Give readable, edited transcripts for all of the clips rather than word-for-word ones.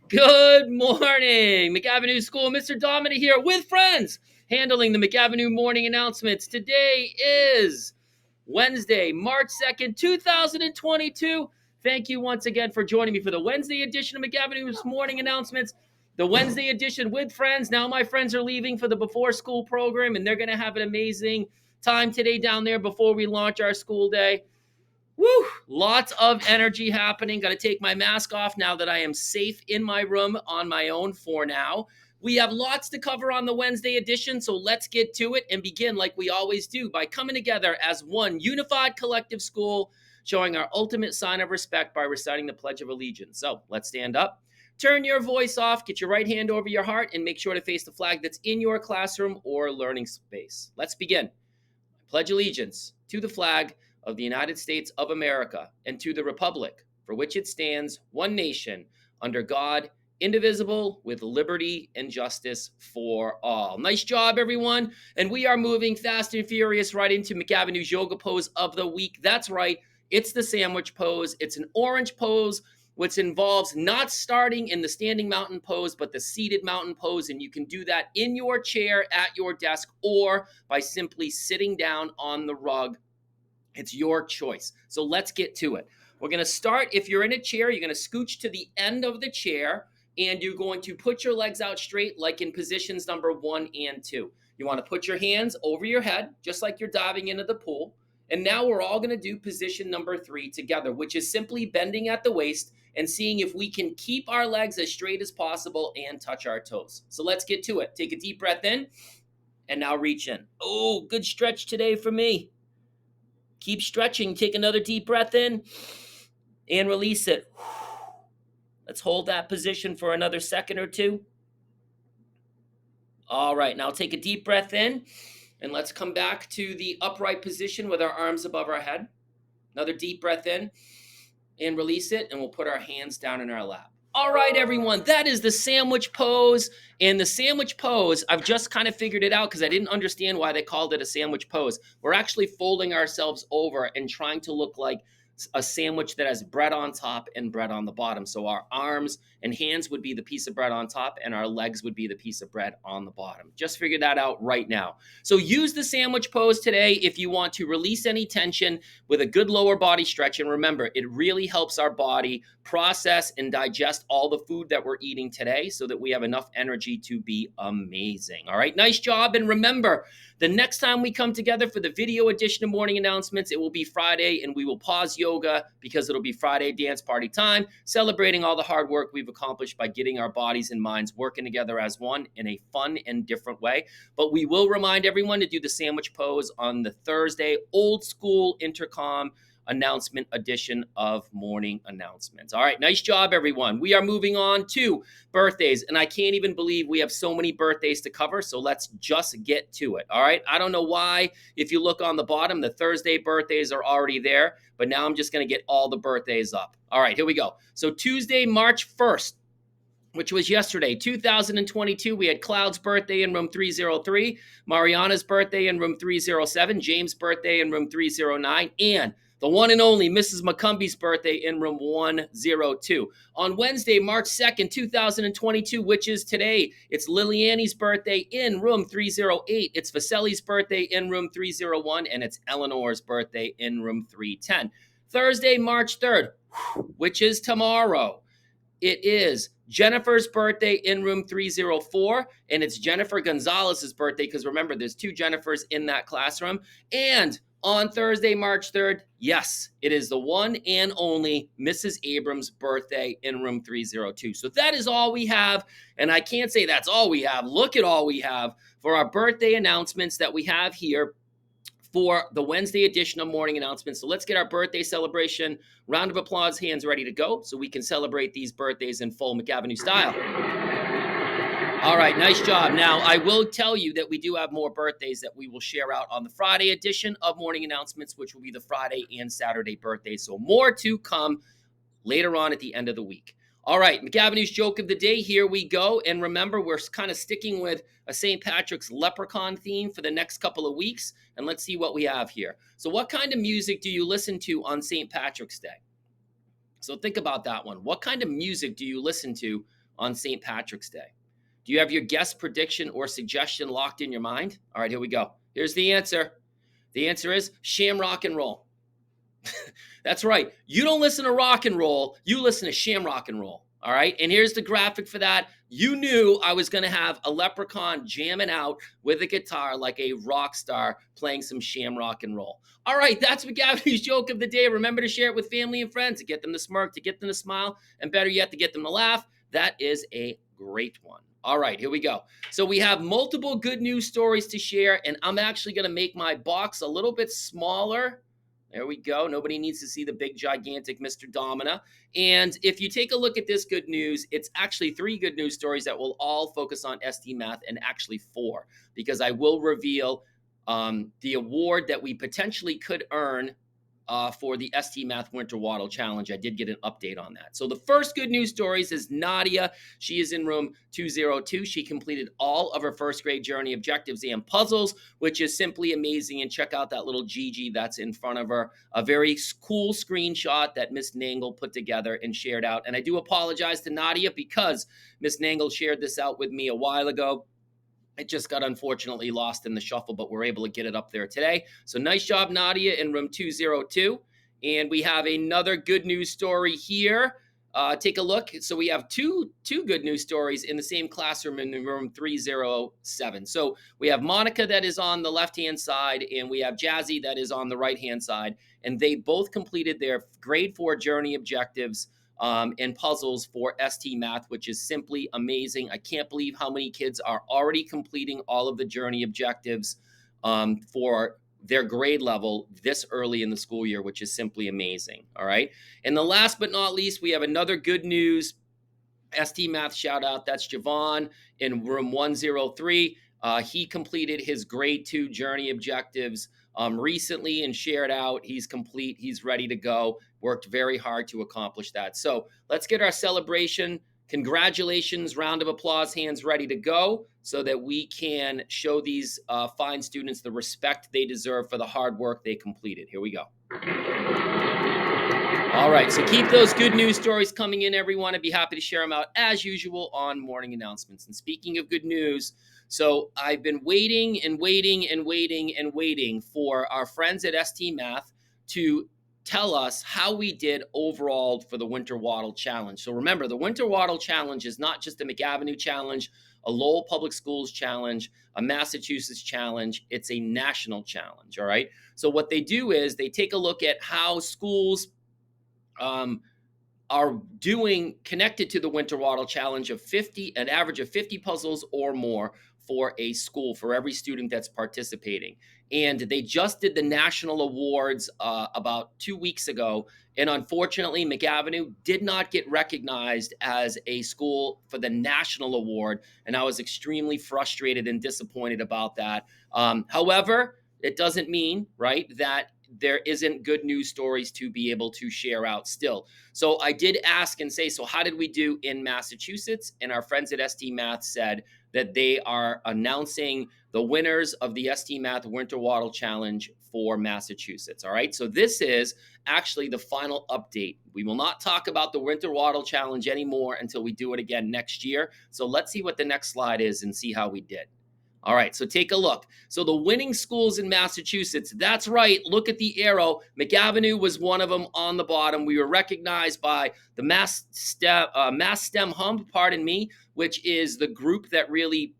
Good morning, McAvinnue's School. Mr. Dominic here with friends, handling the McAvinue morning announcements. Today is Wednesday, March 2nd, 2022. Thank you once again for joining me for the Wednesday edition of McAvinnue's morning announcements. The Wednesday edition with friends. Now my friends are leaving for the before school program, and they're going to have an amazing time today down there before we launch our school day. Woo! Lots of energy happening. Got to take my mask off now that I am safe in my room on my own for now. We have lots to cover on the Wednesday edition, so let's get to it and begin like we always do by coming together as one unified collective school, showing our ultimate sign of respect by reciting the Pledge of Allegiance. So let's stand up. Turn your voice off, get your right hand over your heart, and make sure to face the flag that's in your classroom or learning space. Let's begin. I pledge allegiance to the flag of the United States of America and to the republic for which it stands, one nation, under God, indivisible, with liberty and justice for all. Nice job, everyone. And we are moving fast and furious right into McAvinnue's yoga pose of the week. That's right. It's the sandwich pose. It's an orange pose, which involves not starting in the standing mountain pose, but the seated mountain pose. And you can do that in your chair at your desk or by simply sitting down on the rug. It's your choice. So let's get to it. We're going to start, if you're in a chair, you're going to scooch to the end of the chair, and you're going to put your legs out straight like in positions number 1 and 2. You want to put your hands over your head, just like you're diving into the pool. And now we're all going to do position number 3 together, which is simply bending at the waist and seeing if we can keep our legs as straight as possible and touch our toes. So let's get to it. Take a deep breath in, and now reach in. Oh, good stretch today for me. Keep stretching. Take another deep breath in and release it. Let's hold that position for another second or two. All right, now take a deep breath in, and let's come back to the upright position with our arms above our head. Another deep breath in and release it, and we'll put our hands down in our lap. All right, everyone, that is the sandwich pose. And the sandwich pose, I've just kind of figured it out because I didn't understand why they called it a sandwich pose. We're actually folding ourselves over and trying to look like a sandwich that has bread on top and bread on the bottom. So our arms and hands would be the piece of bread on top, and our legs would be the piece of bread on the bottom. Just figured that out right now. So use the sandwich pose today if you want to release any tension with a good lower body stretch. And remember, it really helps our body process and digest all the food that we're eating today so that we have enough energy to be amazing. All right, nice job. And remember, the next time we come together for the video edition of morning announcements, it will be Friday, and we will pause yoga because it'll be Friday dance party time, celebrating all the hard work we've accomplished by getting our bodies and minds working together as one in a fun and different way. But we will remind everyone to do the sandwich pose on the Thursday old school intercom announcement edition of morning announcements. All right, nice job, everyone. We are moving on to birthdays, and I can't even believe we have so many birthdays to cover, so let's just get to it. All right, I don't know why, if you look on the bottom, the Thursday birthdays are already there, but now I'm just going to get all the birthdays up. All right, here we go. So Tuesday, March 1st, which was yesterday, 2022, we had Cloud's birthday in room 303, Mariana's birthday in room 307, James' birthday in room 309, and the one and only Mrs. McCumbie's birthday in room 102. On Wednesday, March 2nd, 2022, which is today, it's Liliani's birthday in room 308. It's Vaseli's birthday in room 301, and it's Eleanor's birthday in room 310. Thursday, March 3rd, which is tomorrow, it is Jennifer's birthday in room 304, and it's Jennifer Gonzalez's birthday because remember, there's 2 Jennifers in that classroom. And on Thursday, March 3rd, yes, it is the one and only Mrs. Abrams' birthday in room 302. So that is all we have, and I can't say that's all we have. Look at all we have for our birthday announcements that we have here for the Wednesday edition of morning announcements. So let's get our birthday celebration round of applause hands ready to go so we can celebrate these birthdays in full McAvinue style. All right, nice job. Now, I will tell you that we do have more birthdays that we will share out on the Friday edition of morning announcements, which will be the Friday and Saturday birthdays. So more to come later on at the end of the week. All right, McAvinnue's joke of the day, here we go. And remember, we're kind of sticking with a St. Patrick's leprechaun theme for the next couple of weeks. And let's see what we have here. So what kind of music do you listen to on St. Patrick's Day? So think about that one. What kind of music do you listen to on St. Patrick's Day? Do you have your guess, prediction, or suggestion locked in your mind? All right, here we go. Here's the answer. The answer is Shamrock and Roll. That's right. You don't listen to rock and roll. You listen to Shamrock and Roll. All right. And here's the graphic for that. You knew I was going to have a leprechaun jamming out with a guitar like a rock star playing some Shamrock and Roll. All right. That's McAvinnue's joke of the day. Remember to share it with family and friends to get them to smirk, to get them to smile, and better yet, to get them to laugh. That is a great one. All right, here we go. So we have multiple good news stories to share, and I'm actually going to make my box a little bit smaller. There we go. Nobody needs to see the big, gigantic Mr. Domina. And if you take a look at this good news, it's actually 3 good news stories that will all focus on ST Math, and actually 4, because I will reveal the award that we potentially could earn for the ST Math Winter Waddle Challenge. I did get an update on that. So the first good news stories is Nadia. She is in room 202. She completed all of her first grade journey objectives and puzzles, which is simply amazing. And check out that little Gigi that's in front of her. A very cool screenshot that Miss Nangle put together and shared out. And I do apologize to Nadia because Miss Nangle shared this out with me a while ago. It just got unfortunately lost in the shuffle, but we're able to get it up there today. So nice job, Nadia, in room 202. And we have another good news story here. Take a look. So we have two good news stories in the same classroom in room 307. So we have Monica that is on the left-hand side, and we have Jazzy that is on the right-hand side. And they both completed their grade 4 journey objectives and puzzles for ST Math, which is simply amazing. I can't believe how many kids are already completing all of the journey objectives for their grade level this early in the school year, which is simply amazing. All right. And the last but not least, we have another good news ST Math shout out. That's Javon in room 103. He completed his grade 2 journey objectives recently and shared out. He's complete. He's ready to go. Worked very hard to accomplish that. So let's get our celebration. Congratulations, round of applause, hands ready to go so that we can show these fine students the respect they deserve for the hard work they completed. Here we go. All right, so keep those good news stories coming in, everyone. I'd be happy to share them out as usual on morning announcements. And speaking of good news, so I've been waiting and waiting and waiting and waiting for our friends at ST Math to tell us how we did overall for the Winter Waddle Challenge. So remember, the Winter Waddle Challenge is not just a McAvinue challenge, a Lowell Public Schools challenge, a Massachusetts challenge. It's a national challenge, all right? So what they do is they take a look at how schools are doing connected to the Winter Waddle Challenge of an average of 50 puzzles or more for a school, for every student that's participating. And they just did the national awards about 2 weeks ago. And unfortunately, McAvinue did not get recognized as a school for the national award. And I was extremely frustrated and disappointed about that. However, it doesn't mean, right, that there isn't good news stories to be able to share out still. So I did ask and say, so how did we do in Massachusetts? And our friends at ST Math said that they are announcing the winners of the ST Math Winter Waddle Challenge for Massachusetts. All right. So this is actually the final update. We will not talk about the Winter Waddle Challenge anymore until we do it again next year. So let's see what the next slide is and see how we did. All right, so take a look. So the winning schools in Massachusetts, that's right. Look at the arrow. McAvinue was one of them on the bottom. We were recognized by the Mass STEM Hump, pardon me, which is the group that really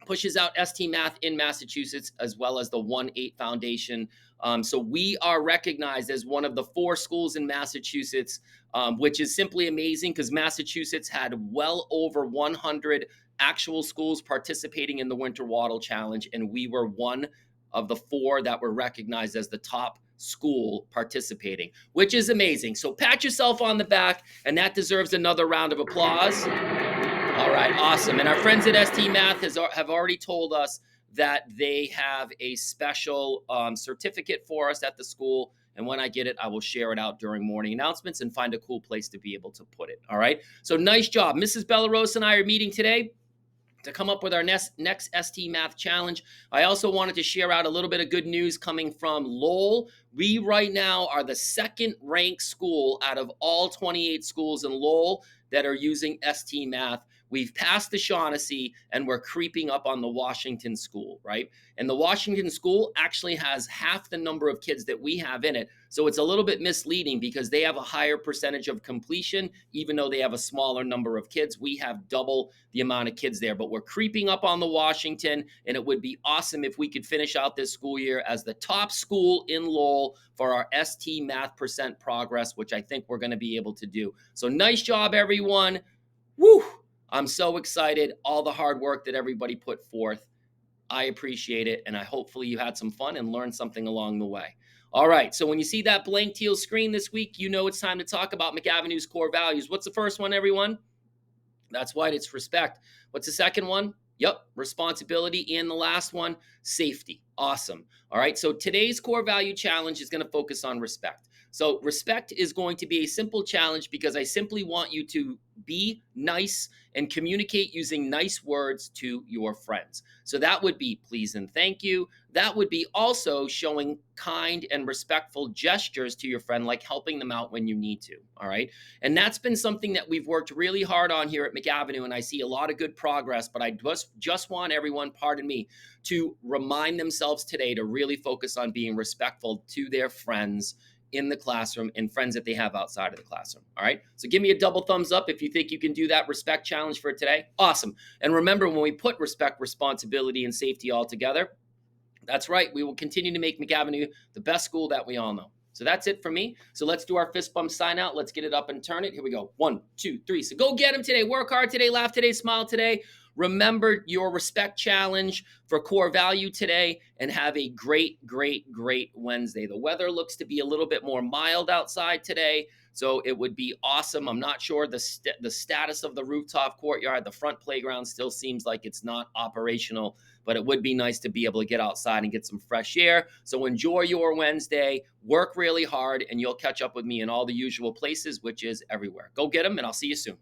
pushes out ST Math in Massachusetts, as well as the 1-8 Foundation. So we are recognized as one of the 4 schools in Massachusetts, which is simply amazing because Massachusetts had well over 100 actual schools participating in the Winter Waddle Challenge, and we were one of the 4 that were recognized as the top school participating, which is amazing. So pat yourself on the back, and that deserves another round of applause. All right, awesome. And our friends at ST Math have already told us that they have a special certificate for us at the school. And when I get it, I will share it out during morning announcements and find a cool place to be able to put it. All right. So nice job. Mrs. Bellarose and I are meeting today to come up with our next ST Math challenge. I also wanted to share out a little bit of good news coming from Lowell. We right now are the 2nd ranked school out of all 28 schools in Lowell. that are using ST Math. We've passed the Shaughnessy and we're creeping up on the Washington school, right? And the Washington school actually has half the number of kids that we have in it. So it's a little bit misleading because they have a higher percentage of completion, even though they have a smaller number of kids. We have double the amount of kids there, but we're creeping up on the Washington, and it would be awesome if we could finish out this school year as the top school in Lowell for our ST Math percent progress, which I think we're going to be able to do. So nice job, everyone. Woo! I'm so excited. All the hard work that everybody put forth. I appreciate it. And hopefully you had some fun and learned something along the way. All right. So when you see that blank teal screen this week, you know it's time to talk about McAvinnue's core values. What's the first one, everyone? That's right. It's respect. What's the second one? Yep, responsibility. And the last one, safety. Awesome. All right. So today's core value challenge is going to focus on respect. So respect is going to be a simple challenge because I simply want you to be nice and communicate using nice words to your friends. So that would be please and thank you. That would be also showing kind and respectful gestures to your friend, like helping them out when you need to. All right. And that's been something that we've worked really hard on here at McAvinue. And I see a lot of good progress, but I just want everyone, pardon me, to remind themselves today to really focus on being respectful to their friends in the classroom and friends that they have outside of the classroom. All right. So give me a double thumbs up if you think you can do that respect challenge for today. Awesome. And remember, when we put respect, responsibility, and safety all together, that's right, we will continue to make McAvinue the best school that we all know. So that's it for me. So let's do our fist bump sign out. Let's get it up and turn it. Here we go. 1, 2, 3. So go get them today. Work hard today. Laugh today. Smile today. Remember your respect challenge for core value today, and have a great, great, great Wednesday. The weather looks to be a little bit more mild outside today, so it would be awesome. I'm not sure the status of the rooftop courtyard. The front playground still seems like it's not operational, but it would be nice to be able to get outside and get some fresh air. So enjoy your Wednesday, work really hard, and you'll catch up with me in all the usual places, which is everywhere. Go get them, and I'll see you soon.